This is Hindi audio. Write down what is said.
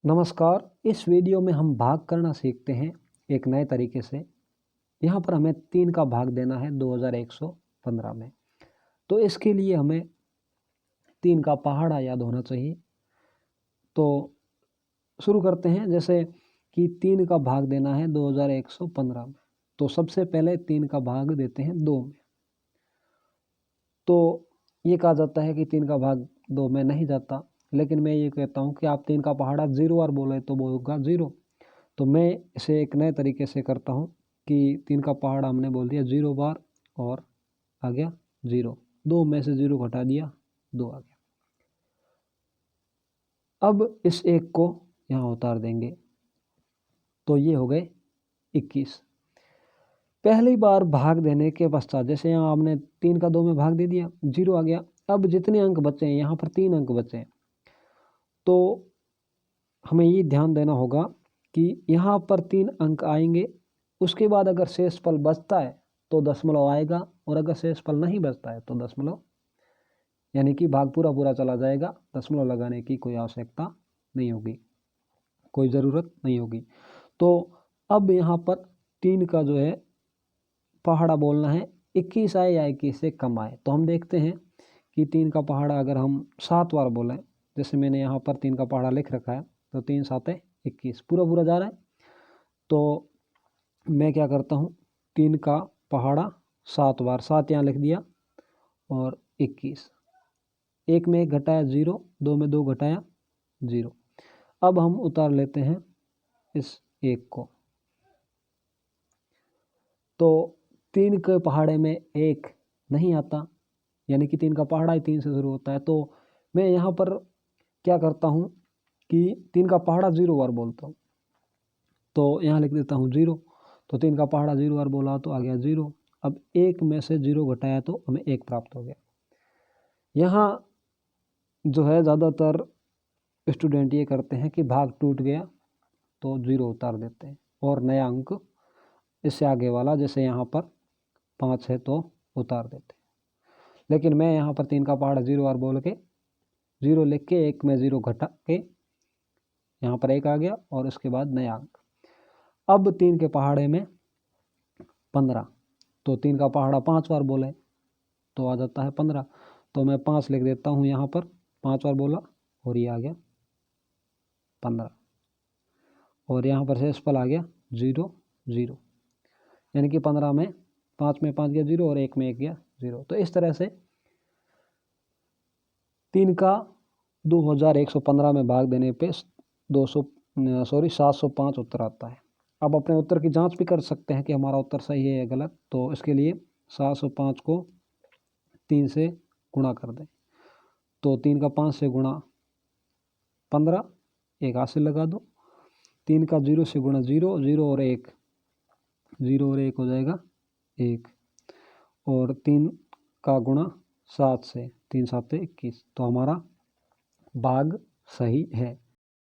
नमस्कार। इस वीडियो में हम भाग करना सीखते हैं एक नए तरीके से। यहाँ पर हमें 3 का भाग देना है 2115 में। तो इसके लिए हमें 3 का पहाड़ा याद होना चाहिए। तो शुरू करते हैं। जैसे कि 3 का भाग देना है 2115 में, तो सबसे पहले 3 का भाग देते हैं 2 में। तो ये कहा जाता है कि 3 का भाग 2 में नहीं जाता, लेकिन मैं ये कहता हूँ कि आप 3 का पहाड़ा 0 बार बोले तो वो होगा 0। तो मैं इसे एक नए तरीके से करता हूँ कि 3 का पहाड़ा हमने बोल दिया 0 बार और आ गया 0। 2 में से 0 घटा दिया, 2 आ गया। अब इस 1 को यहाँ उतार देंगे, तो ये हो गए 21। पहली बार भाग देने के पश्चात जैसे यहाँ आपने 3 का 2 में भाग दे दिया, 0 आ गया। अब जितने अंक बचे हैं, यहाँ पर 3 अंक बचे हैं, तो हमें ये ध्यान देना होगा कि यहाँ पर 3 अंक आएंगे। उसके बाद अगर शेषफल बचता है तो दशमलव आएगा, और अगर शेषफल नहीं बचता है तो दशमलव, यानी कि भाग पूरा पूरा चला जाएगा। दशमलव लगाने की कोई आवश्यकता नहीं होगी, कोई ज़रूरत नहीं होगी। तो अब यहाँ पर 3 का जो है पहाड़ा बोलना है, 21 आए या 21 से कम आए। तो हम देखते हैं कि 3 का पहाड़ा अगर हम 7 बार बोलें, जैसे मैंने यहाँ पर 3 का पहाड़ा लिख रखा है, तो 3 7 21 पूरा पूरा जा रहा है। तो मैं क्या करता हूँ, 3 का पहाड़ा 7 बार, 7 यहाँ लिख दिया और 21। 1 में 1 घटाया 0, 2 में 2 घटाया 0। अब हम उतार लेते हैं इस 1 को। तो 3 के पहाड़े में 1 नहीं आता, यानी कि 3 का पहाड़ा ही 3 से शुरू होता है। तो मैं यहाँ पर क्या करता हूँ कि 3 का पहाड़ा 0 बार बोलता हूँ, तो यहाँ लिख देता हूँ 0। तो 3 का पहाड़ा 0 बार बोला तो आ गया 0। अब 1 में से 0 घटाया तो हमें 1 प्राप्त हो गया। यहाँ जो है ज़्यादातर स्टूडेंट ये करते हैं कि भाग टूट गया तो 0 उतार देते हैं और नया अंक इससे आगे वाला, जैसे यहाँ पर 5 है तो उतार देते हैं। लेकिन मैं यहाँ पर 3 का पहाड़ा 0 बार बोल के 0 लिख के 1 में 0 घटा के यहाँ पर 1 आ गया और उसके बाद नया अंक। अब 3 के पहाड़े में 15, तो 3 का पहाड़ा 5 बार बोले तो आ जाता है 15। तो मैं 5 लिख देता हूँ यहाँ पर, 5 बार बोला और ये आ गया 15। और यहाँ पर शेषफल आ गया 0 0, यानी कि 15 में 5 में 5 गया 0 और 1 में 1 गया 0। तो इस तरह से 3 का 2115 में भाग देने पे 705 उत्तर आता है। अब अपने उत्तर की जांच भी कर सकते हैं कि हमारा उत्तर सही है या गलत। तो इसके लिए 705 को 3 से गुणा कर दें, तो 3 का 5 से गुणा 15, एक हाथ से लगा दो। 3 का 0 से गुणा 0, 0 और 1, 0 और 1 हो जाएगा 1। और 3 का गुणा 7 से, 3 7 21। तो हमारा भाग सही है।